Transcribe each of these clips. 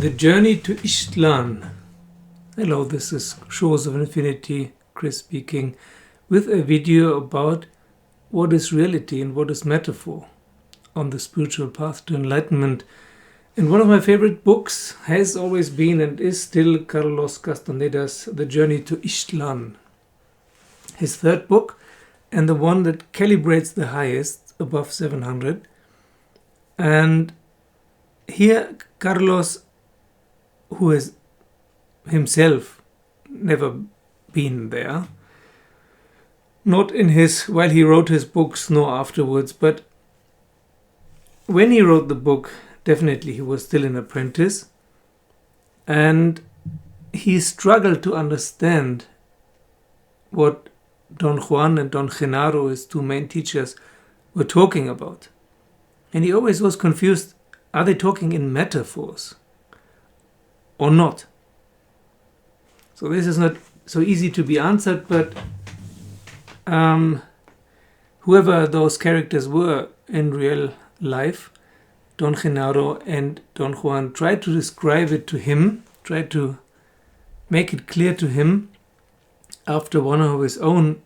The Journey to Islan. Hello, this is Shores of Infinity, Chris speaking, with a video about what is reality and what is metaphor on the spiritual path to enlightenment. And one of my favorite books has always been and is still Carlos Castaneda's The Journey to Islan. His third book, and the one that calibrates the highest, above 700. And here Carlos, who has himself never been there, not in his, while he wrote his books nor afterwards, but when he wrote the book, definitely he was still an apprentice, and he struggled to understand what Don Juan and Don Genaro, his two main teachers, were talking about. And he always was confused, are they talking in metaphors or not? So this is not so easy to be answered, but whoever those characters were in real life, Don Genaro and Don Juan tried to describe it to him, tried to make it clear to him after one of his own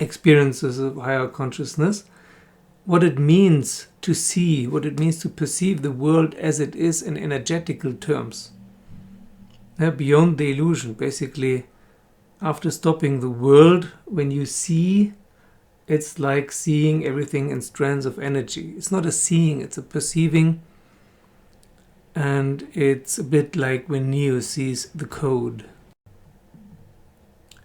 experiences of higher consciousness, what it means to see, what it means to perceive the world as it is in energetical terms. Beyond the illusion, basically, after stopping the world, when you see, it's like seeing everything in strands of energy. It's not a seeing, it's a perceiving. And it's a bit like when Neo sees the code.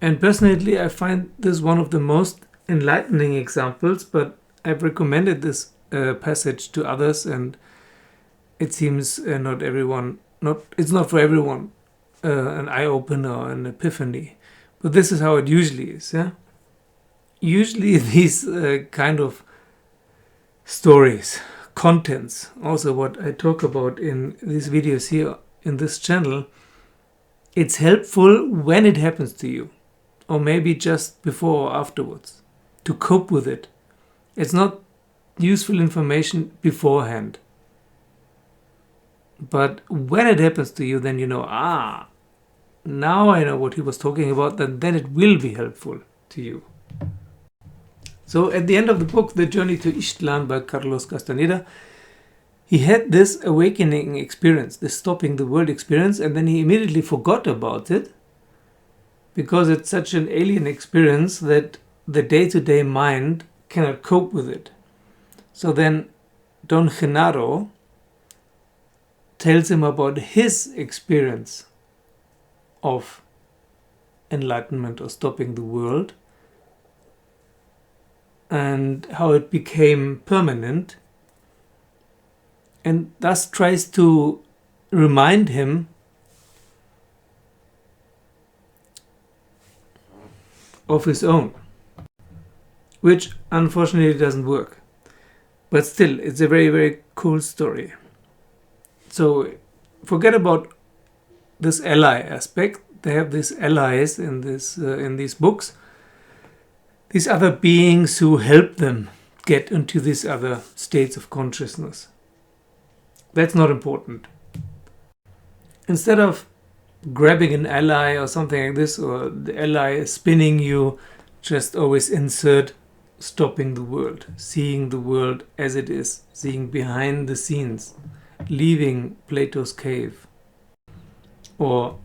And personally, I find this one of the most enlightening examples, but I've recommended this passage to others, and it seems it's not for everyone an eye-opener, an epiphany. But this is how it usually is. Yeah? Usually these kind of stories, contents, also what I talk about in these videos here in this channel, it's helpful when it happens to you, or maybe just before or afterwards, to cope with it. It's not useful information beforehand. But when it happens to you, then you know, now I know what he was talking about, then it will be helpful to you. So at the end of the book, The Journey to Islan by Carlos Castaneda, he had this awakening experience, this stopping the world experience, and then he immediately forgot about it because it's such an alien experience that the day-to-day mind cannot cope with it. So then Don Genaro tells him about his experience of enlightenment or stopping the world and how it became permanent, and thus tries to remind him of his own, which unfortunately doesn't work. But still, it's a very, very cool story. So forget about this ally aspect. They have these allies in these books, these other beings who help them get into these other states of consciousness. That's not important. Instead of grabbing an ally or something like this, or the ally is spinning you, just always insert stopping the world, seeing the world as it is, seeing behind the scenes, leaving Plato's cave or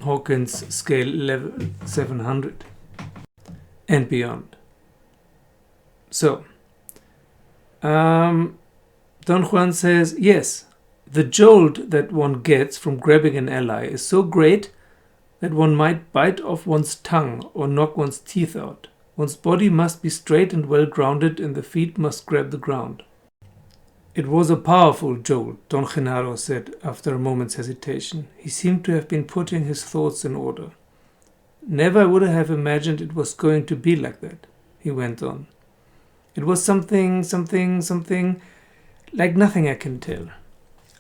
Hawkins scale level 700 and beyond. So Don Juan says, yes, the jolt that one gets from grabbing an ally is so great that one might bite off one's tongue or knock one's teeth out. One's body must be straight and well grounded, and the feet must grab the ground. It was a powerful jolt, Don Genaro said after a moment's hesitation. He seemed to have been putting his thoughts in order. Never would I have imagined it was going to be like that, he went on. It was something, like nothing I can tell.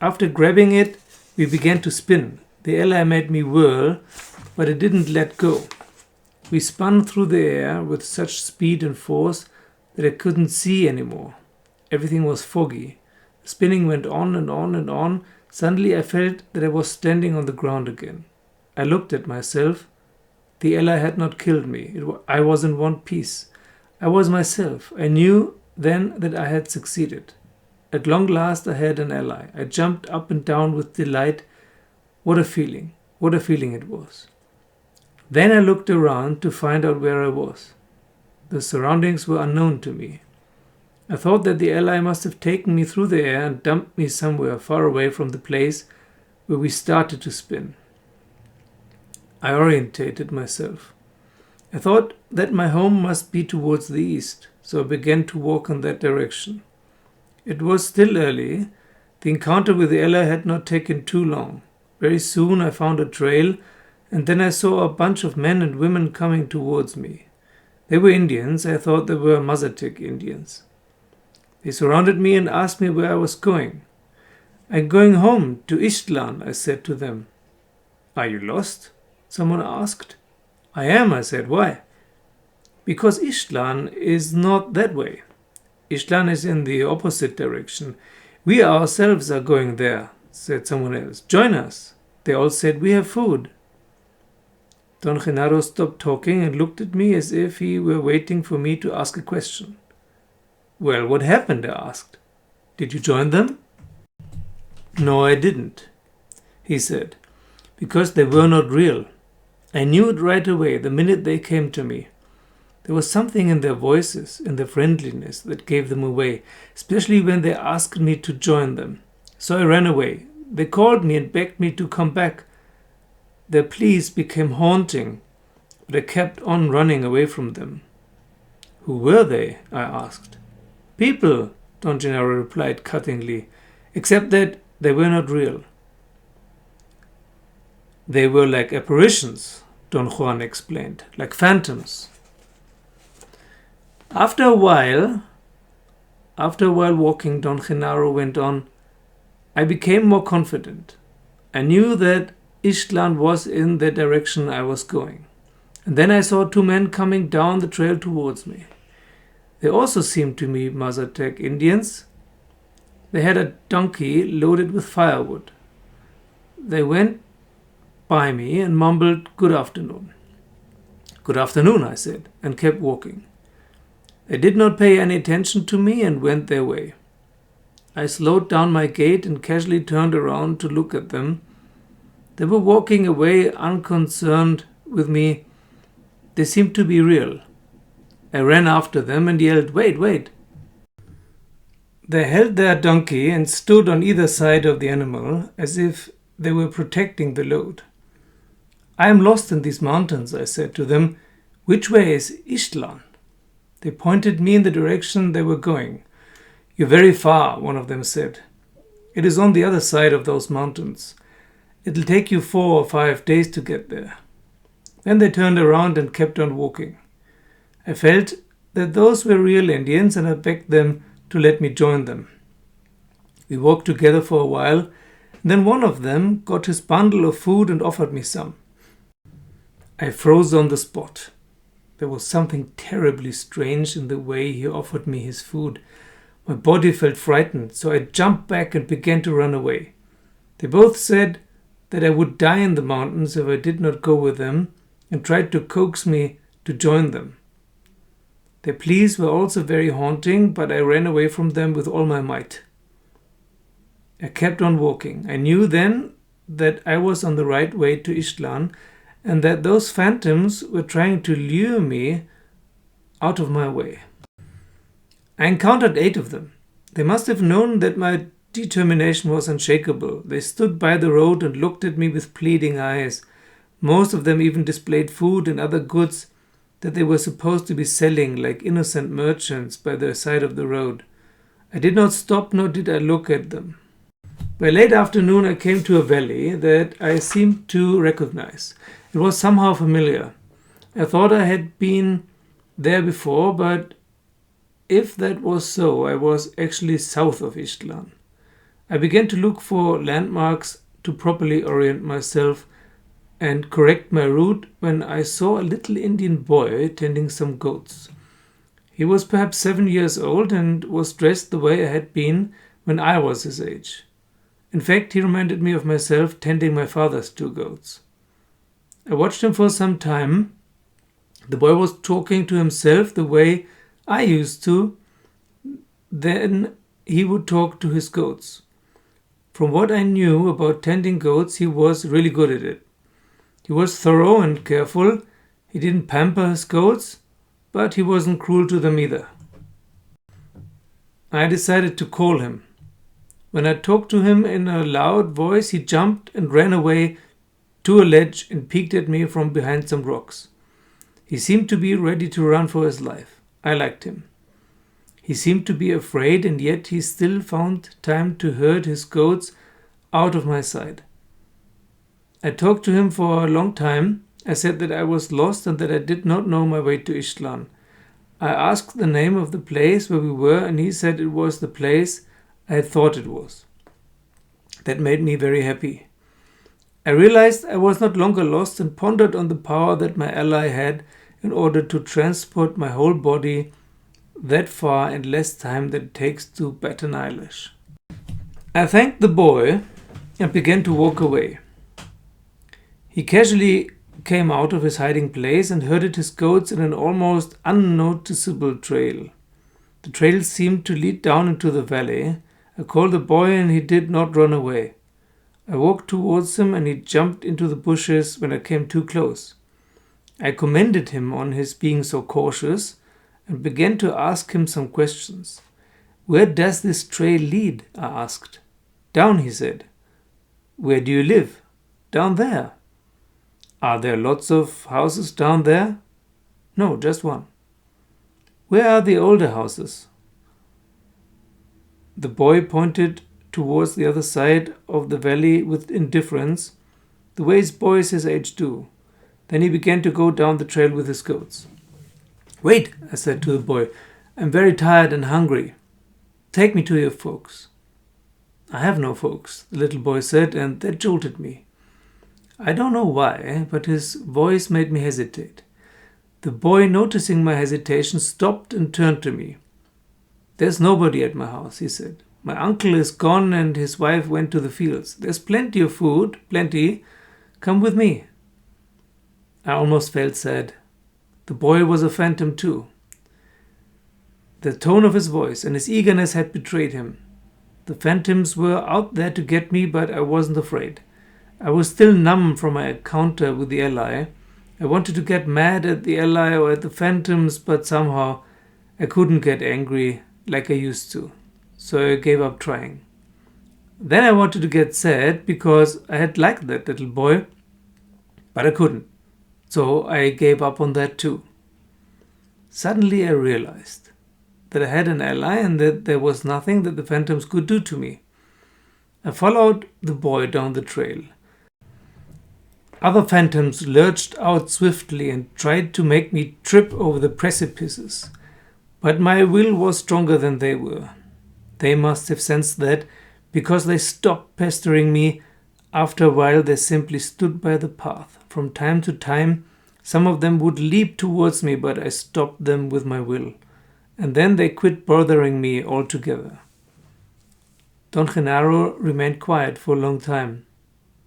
After grabbing it, we began to spin. The ally made me whirl, but it didn't let go. We spun through the air with such speed and force that I couldn't see anymore. Everything was foggy. The spinning went on and on and on, Suddenly I felt that I was standing on the ground again. I looked at myself. The ally had not killed me. I was in one piece. I was myself. I knew then that I had succeeded. At long last I had an ally. I jumped up and down with delight. What a feeling. What a feeling it was. Then I looked around to find out where I was. The surroundings were unknown to me. I thought that the ally must have taken me through the air and dumped me somewhere far away from the place where we started to spin. I orientated myself. I thought that my home must be towards the east, so I began to walk in that direction. It was still early. The encounter with the ally had not taken too long. Very soon I found a trail, and then I saw a bunch of men and women coming towards me. They were Indians. I thought they were Mazatec Indians. They surrounded me and asked me where I was going. I'm going home, to Islan, I said to them. Are you lost? Someone asked. I am, I said. Why? Because Islan is not that way. Islan is in the opposite direction. We ourselves are going there, said someone else. Join us. They all said, we have food. Don Genaro stopped talking and looked at me as if he were waiting for me to ask a question. Well, what happened? I asked. Did you join them? No, I didn't, he said, because they were not real. I knew it right away the minute they came to me. There was something in their voices, in their friendliness, that gave them away, especially when they asked me to join them. So I ran away. They called me and begged me to come back. Their pleas became haunting, but I kept on running away from them. Who were they? I asked. People, Don Genaro replied cuttingly, except that they were not real. They were like apparitions, Don Juan explained, like phantoms. After a while walking, Don Genaro went on, I became more confident. I knew that Islan was in the direction I was going. And then I saw two men coming down the trail towards me. They also seemed to me Mazatec Indians. They had a donkey loaded with firewood. They went by me and mumbled, Good afternoon. Good afternoon, I said, and kept walking. They did not pay any attention to me and went their way. I slowed down my gait and casually turned around to look at them. They were walking away unconcerned with me. They seemed to be real. I ran after them and yelled, Wait, wait. They held their donkey and stood on either side of the animal as if they were protecting the load. I am lost in these mountains, I said to them. Which way is Islan? They pointed me in the direction they were going. You're very far, one of them said. It is on the other side of those mountains. It'll take you 4 or 5 days to get there. Then they turned around and kept on walking. I felt that those were real Indians and I begged them to let me join them. We walked together for a while, and then one of them got his bundle of food and offered me some. I froze on the spot. There was something terribly strange in the way he offered me his food. My body felt frightened, so I jumped back and began to run away. They both said that I would die in the mountains if I did not go with them and tried to coax me to join them. Their pleas were also very haunting, but I ran away from them with all my might. I kept on walking. I knew then that I was on the right way to Islan and that those phantoms were trying to lure me out of my way. I encountered 8 of them. They must have known that my determination was unshakable. They stood by the road and looked at me with pleading eyes. Most of them even displayed food and other goods that they were supposed to be selling like innocent merchants by the side of the road. I did not stop, nor did I look at them. By late afternoon I came to a valley that I seemed to recognize. It was somehow familiar. I thought I had been there before, but if that was so, I was actually south of Islan. I began to look for landmarks to properly orient myself and correct my route when I saw a little Indian boy tending some goats. He was perhaps 7 years old and was dressed the way I had been when I was his age. In fact, he reminded me of myself tending my father's 2 goats. I watched him for some time. The boy was talking to himself the way I used to. Then he would talk to his goats. From what I knew about tending goats, he was really good at it. He was thorough and careful. He didn't pamper his goats, but he wasn't cruel to them either. I decided to call him. When I talked to him in a loud voice, he jumped and ran away to a ledge and peeked at me from behind some rocks. He seemed to be ready to run for his life. I liked him. He seemed to be afraid, and yet he still found time to herd his goats out of my sight. I talked to him for a long time. I said that I was lost and that I did not know my way to Islan. I asked the name of the place where we were, and he said it was the place I thought it was. That made me very happy. I realized I was not longer lost and pondered on the power that my ally had in order to transport my whole body that far in less time than it takes to bat an eyelash. I thanked the boy and began to walk away. He casually came out of his hiding place and herded his goats in an almost unnoticeable trail. The trail seemed to lead down into the valley. I called the boy and he did not run away. I walked towards him and he jumped into the bushes when I came too close. I commended him on his being so cautious and began to ask him some questions. Where does this trail lead? I asked. Down, he said. Where do you live? Down there. Are there lots of houses down there? No, just one. Where are the older houses? The boy pointed towards the other side of the valley with indifference, the ways boys his age do. Then he began to go down the trail with his goats. Wait, I said to the boy. I'm very tired and hungry. Take me to your folks. I have no folks, the little boy said, and that jolted me. I don't know why, but his voice made me hesitate. The boy, noticing my hesitation, stopped and turned to me. There's nobody at my house, he said. My uncle is gone and his wife went to the fields. There's plenty of food, plenty. Come with me. I almost felt sad. The boy was a phantom too. The tone of his voice and his eagerness had betrayed him. The phantoms were out there to get me, but I wasn't afraid. I was still numb from my encounter with the ally. I wanted to get mad at the ally or at the phantoms, but somehow I couldn't get angry like I used to. So I gave up trying. Then I wanted to get sad because I had liked that little boy, but I couldn't. So I gave up on that too. Suddenly I realized that I had an ally and that there was nothing that the phantoms could do to me. I followed the boy down the trail. Other phantoms lurched out swiftly and tried to make me trip over the precipices, but my will was stronger than they were. They must have sensed that because they stopped pestering me. After a while they simply stood by the path. From time to time, some of them would leap towards me, but I stopped them with my will. And then they quit bothering me altogether. Don Genaro remained quiet for a long time.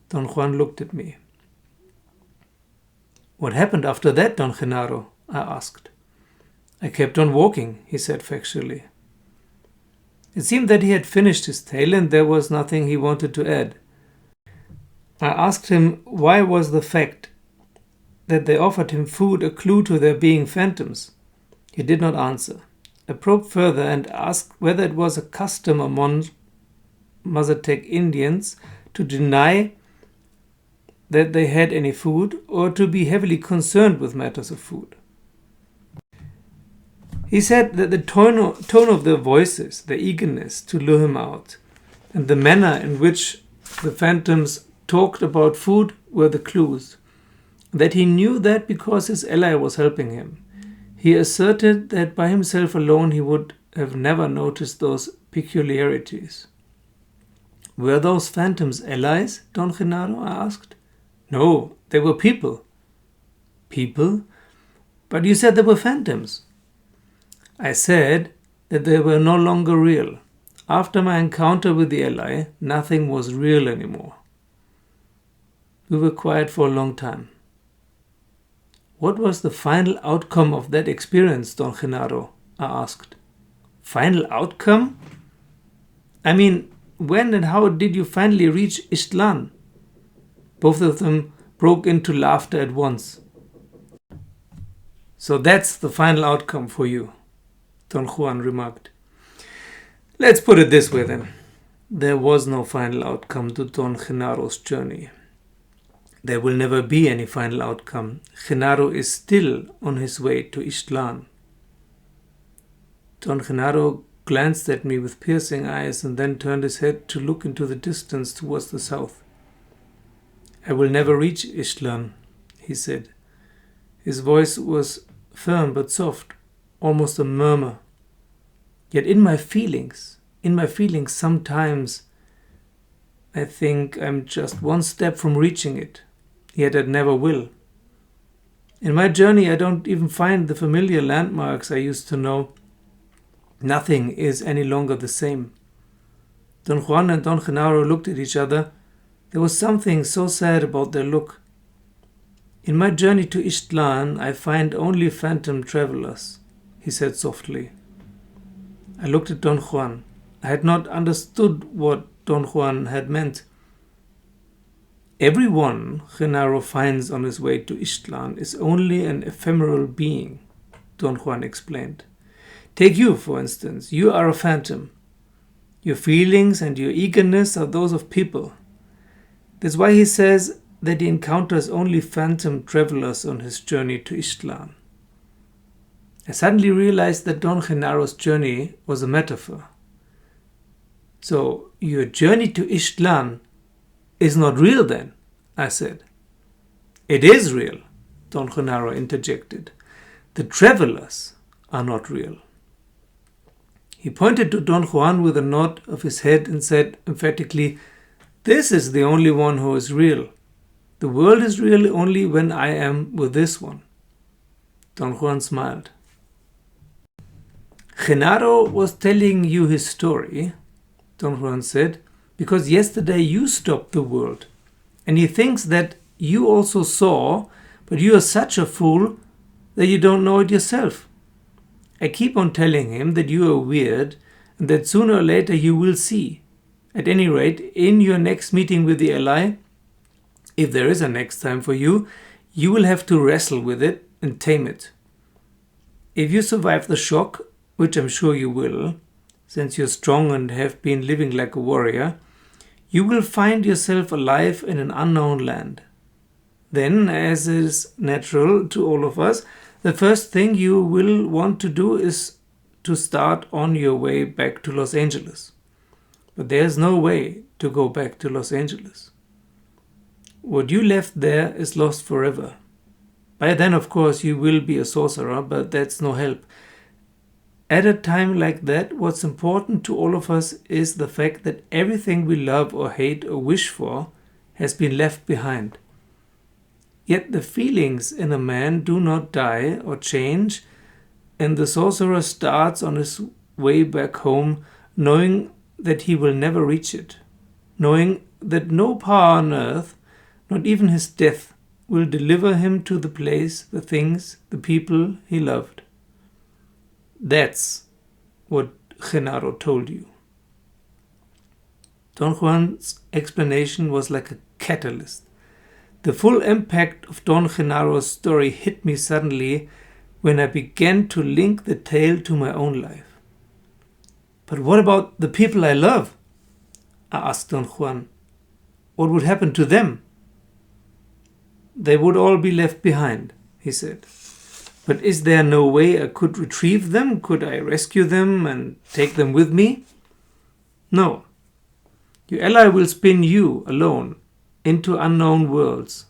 Don Juan looked at me. What happened after that, Don Genaro? I asked. I kept on walking, he said factually. It seemed that he had finished his tale and there was nothing he wanted to add. I asked him why was the fact that they offered him food a clue to their being phantoms. He did not answer. I probed further and asked whether it was a custom among Mazatec Indians to deny that they had any food or to be heavily concerned with matters of food. He said that the tone of their voices, their eagerness to lure him out, and the manner in which the phantoms talked about food were the clues. That he knew that because his ally was helping him. He asserted that by himself alone he would have never noticed those peculiarities. Were those phantoms allies, Don Genaro? I asked. No, they were people. People? But you said they were phantoms. I said that they were no longer real. After my encounter with the ally, nothing was real anymore. We were quiet for a long time. What was the final outcome of that experience, Don Genaro? I asked. Final outcome? I mean, when and how did you finally reach Islan? Both of them broke into laughter at once. So that's the final outcome for you, Don Juan remarked. Let's put it this way then. There was no final outcome to Don Genaro's journey. There will never be any final outcome. Genaro is still on his way to Islan. Don Genaro glanced at me with piercing eyes and then turned his head to look into the distance towards the south. I will never reach Islan, he said. His voice was firm but soft, almost a murmur. Yet in my feelings sometimes I think I'm just one step from reaching it, yet I never will. In my journey I don't even find the familiar landmarks I used to know. Nothing is any longer the same. Don Juan and Don Genaro looked at each other. There was something so sad about their look. In my journey to Islan, I find only phantom travelers, he said softly. I looked at Don Juan. I had not understood what Don Juan had meant. Everyone Genaro finds on his way to Islan is only an ephemeral being, Don Juan explained. Take you, for instance. You are a phantom. Your feelings and your eagerness are those of people. That's why he says that he encounters only phantom travelers on his journey to Islan. I suddenly realized that Don Genaro's journey was a metaphor. So, your journey to Islan is not real then, I said. It is real, Don Genaro interjected. The travelers are not real. He pointed to Don Juan with a nod of his head and said emphatically, This is the only one who is real. The world is real only when I am with this one. Don Juan smiled. Genaro was telling you his story, Don Juan said, because yesterday you stopped the world, and he thinks that you also saw, but you are such a fool that you don't know it yourself. I keep on telling him that you are weird and that sooner or later you will see. At any rate, in your next meeting with the ally, if there is a next time for you, you will have to wrestle with it and tame it. If you survive the shock, which I'm sure you will, since you're strong and have been living like a warrior, you will find yourself alive in an unknown land. Then, as is natural to all of us, the first thing you will want to do is to start on your way back to Los Angeles. But there's no way to go back to Los Angeles. What you left there is lost forever. By then, of course, you will be a sorcerer, but that's no help. At a time like that, what's important to all of us is the fact that everything we love or hate or wish for has been left behind. Yet the feelings in a man do not die or change, and the sorcerer starts on his way back home knowing that he will never reach it, knowing that no power on earth, not even his death, will deliver him to the place, the things, the people he loved. That's what Genaro told you. Don Juan's explanation was like a catalyst. The full impact of Don Genaro's story hit me suddenly when I began to link the tale to my own life. But what about the people I love? I asked Don Juan. What would happen to them? They would all be left behind, he said. But is there no way I could retrieve them? Could I rescue them and take them with me? No. Your ally will spin you alone into unknown worlds.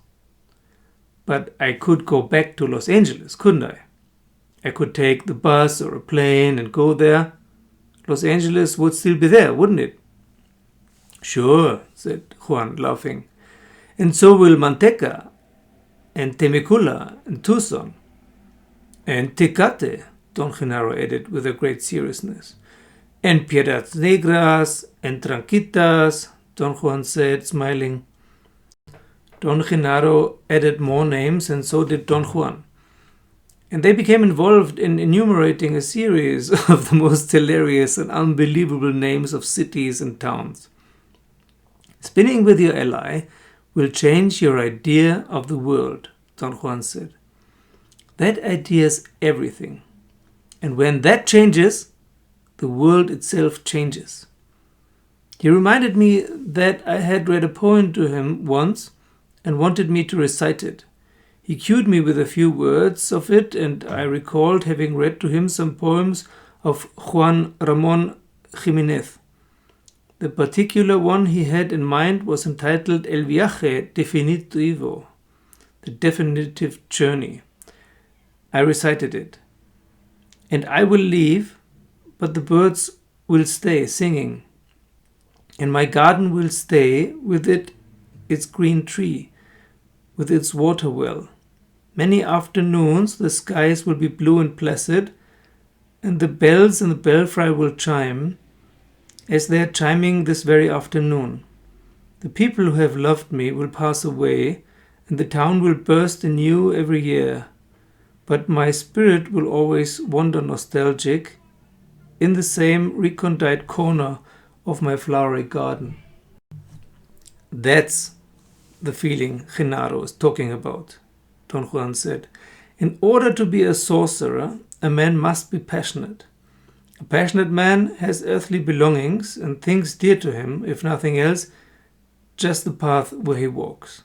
But I could go back to Los Angeles, couldn't I? I could take the bus or a plane and go there. Los Angeles would still be there, wouldn't it? Sure, said Juan, laughing. And so will Manteca, and Temecula, and Tucson. And Tecate, Don Genaro added with a great seriousness. En piedras negras, en tranquitas, Don Juan said, smiling. Don Genaro added more names, and so did Don Juan. And they became involved in enumerating a series of the most hilarious and unbelievable names of cities and towns. Spinning with your ally will change your idea of the world, Don Juan said. That idea is everything. And when that changes, the world itself changes. He reminded me that I had read a poem to him once and wanted me to recite it. He cued me with a few words of it, and I recalled having read to him some poems of Juan Ramón Jiménez. The particular one he had in mind was entitled El viaje definitivo, the definitive journey. I recited it. And I will leave, but the birds will stay singing. And my garden will stay with its green tree, with its water well. Many afternoons the skies will be blue and placid, and the bells in the belfry will chime, as they are chiming this very afternoon. The people who have loved me will pass away, and the town will burst anew every year. But my spirit will always wander nostalgic in the same recondite corner of my flowery garden. That's the feeling Genaro is talking about, Don Juan said. In order to be a sorcerer, a man must be passionate. A passionate man has earthly belongings and things dear to him, if nothing else, just the path where he walks.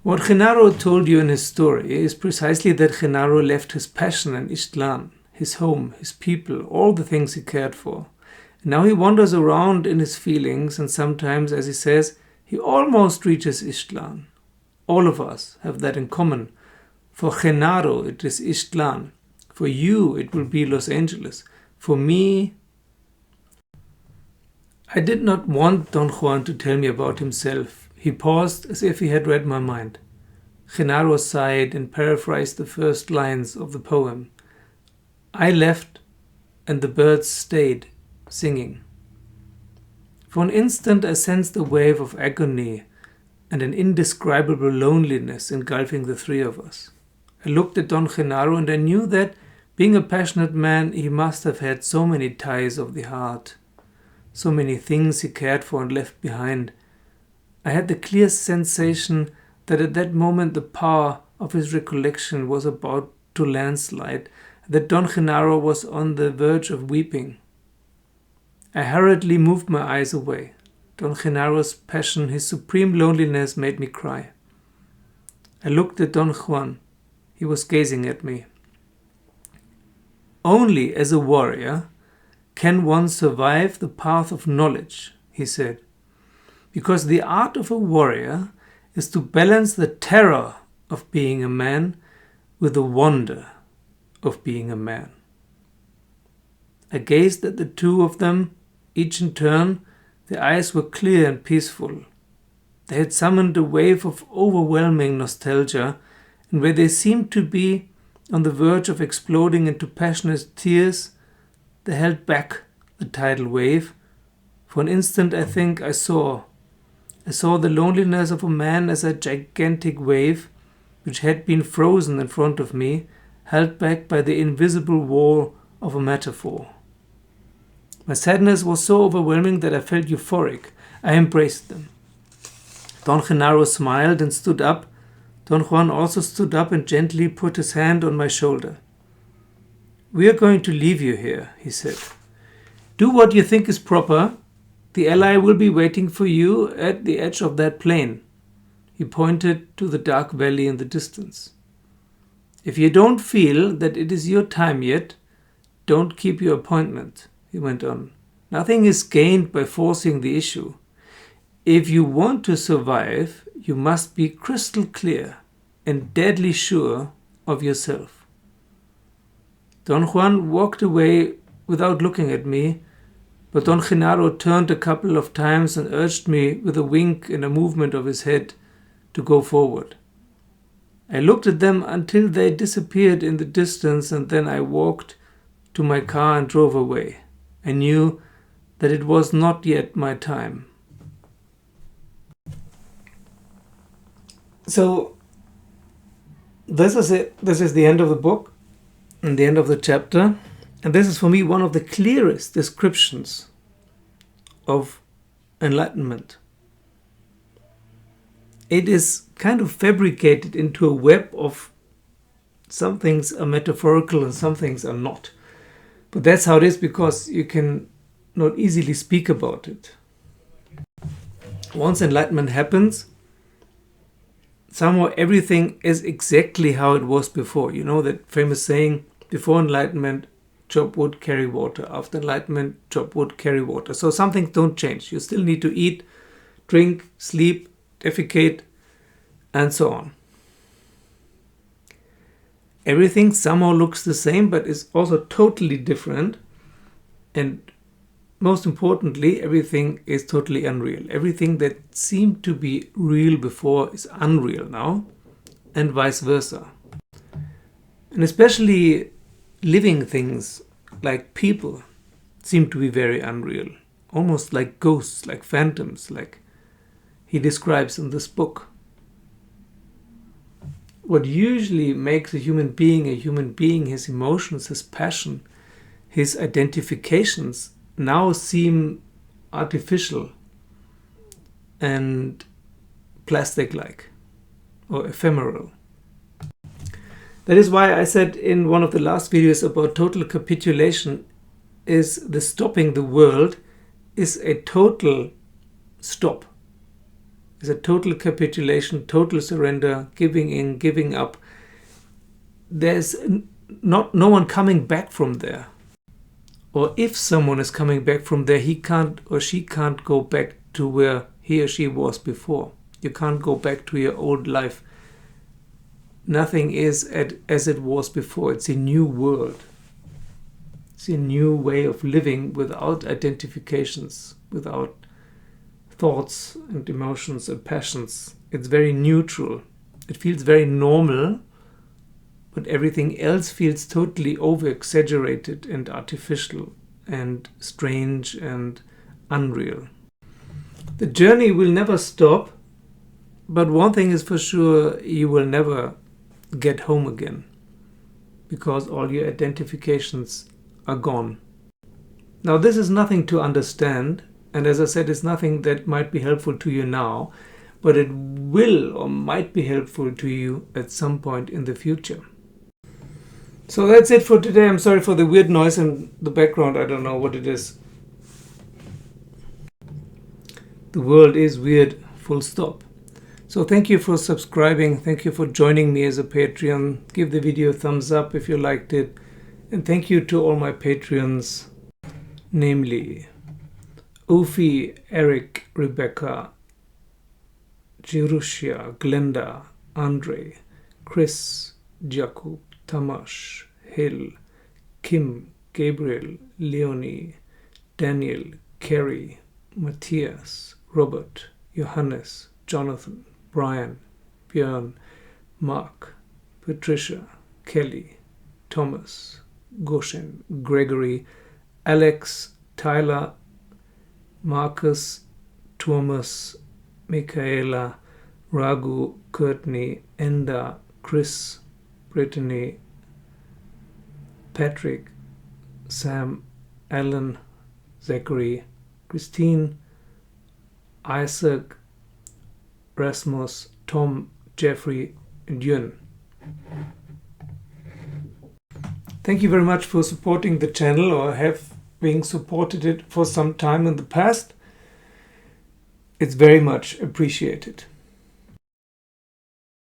What Genaro told you in his story is precisely that Genaro left his passion in Ixtlan, his home, his people, all the things he cared for. And now he wanders around in his feelings, and sometimes, as he says, he almost reaches Ixtlan. All of us have that in common. For Genaro it is Ixtlan. For you it will be Los Angeles. For me... I did not want Don Juan to tell me about himself. He paused as if he had read my mind. Genaro sighed and paraphrased the first lines of the poem. I left, and the birds stayed, singing. For an instant I sensed a wave of agony and an indescribable loneliness engulfing the three of us. I looked at Don Genaro, and I knew that, being a passionate man, he must have had so many ties of the heart, so many things he cared for and left behind. I had the clear sensation that at that moment the power of his recollection was about to landslide, that Don Genaro was on the verge of weeping. I hurriedly moved my eyes away. Don Genaro's passion, his supreme loneliness, made me cry. I looked at Don Juan. He was gazing at me. Only as a warrior can one survive the path of knowledge, he said. Because the art of a warrior is to balance the terror of being a man with the wonder of being a man. I gazed at the two of them, each in turn. Their eyes were clear and peaceful. They had summoned a wave of overwhelming nostalgia, and where they seemed to be on the verge of exploding into passionate tears, they held back the tidal wave. For an instant I think I saw the loneliness of a man as a gigantic wave which had been frozen in front of me, held back by the invisible wall of a metaphor. My sadness was so overwhelming that I felt euphoric. I embraced them. Don Genaro smiled and stood up. Don Juan also stood up and gently put his hand on my shoulder. We are going to leave you here, he said. Do what you think is proper. The ally will be waiting for you at the edge of that plain. He pointed to the dark valley in the distance. If you don't feel that it is your time yet, don't keep your appointment, he went on. Nothing is gained by forcing the issue. If you want to survive, you must be crystal clear and deadly sure of yourself. Don Juan walked away without looking at me, but Don Genaro turned a couple of times and urged me with a wink and a movement of his head to go forward. I looked at them until they disappeared in the distance, and then I walked to my car and drove away. I knew that it was not yet my time. So this is it. This is the end of the book and the end of the chapter. And this is for me one of the clearest descriptions of enlightenment. It is kind of fabricated into a web of some things are metaphorical and some things are not. But that's how it is, because you can not easily speak about it. Once enlightenment happens, somehow everything is exactly how it was before. You know that famous saying, before enlightenment, chop wood, carry water. After enlightenment, chop wood, carry water. So some things don't change. You still need to eat, drink, sleep, defecate, and so on. Everything somehow looks the same, but is also totally different. And most importantly, everything is totally unreal. Everything that seemed to be real before is unreal now, and vice versa. And especially living things like people seem to be very unreal, almost like ghosts, like phantoms, like he describes in this book. What usually makes a human being, his emotions, his passion, his identifications, now seem artificial and plastic-like or ephemeral. That is why I said in one of the last videos about total capitulation is the stopping the world is a total stop. It's a total capitulation, total surrender, giving in, giving up. There's no one coming back from there. Or if someone is coming back from there, he can't or she can't go back to where he or she was before. You can't go back to your old life. Nothing is as it was before. It's a new world. It's a new way of living without identifications, without thoughts and emotions and passions. It's very neutral. It feels very normal, but everything else feels totally over-exaggerated and artificial and strange and unreal. The journey will never stop, but one thing is for sure, you will never get home again, because all your identifications are gone. Now, this is nothing to understand, and as I said, it's nothing that might be helpful to you now, but it will or might be helpful to you at some point in the future. So that's it for today. I'm sorry for the weird noise in the background. I don't know what it is. The world is weird, full stop. So thank you for subscribing. Thank you for joining me as a Patreon. Give the video a thumbs up if you liked it. And thank you to all my Patreons, namely Ufi, Eric, Rebecca, Jerusha, Glenda, Andre, Chris, Jakub, Tamash, Hill, Kim, Gabriel, Leonie, Daniel, Kerry, Matthias, Robert, Johannes, Jonathan, Brian, Björn, Mark, Patricia, Kelly, Thomas, Goshen, Gregory, Alex, Tyler, Marcus, Thomas, Michaela, Raghu, Courtney, Enda, Chris, Brittany, Patrick, Sam, Alan, Zachary, Christine, Isaac, Rasmus, Tom, Jeffrey, and Yun. Thank you very much for supporting the channel, or having supported it for some time in the past. It's very much appreciated.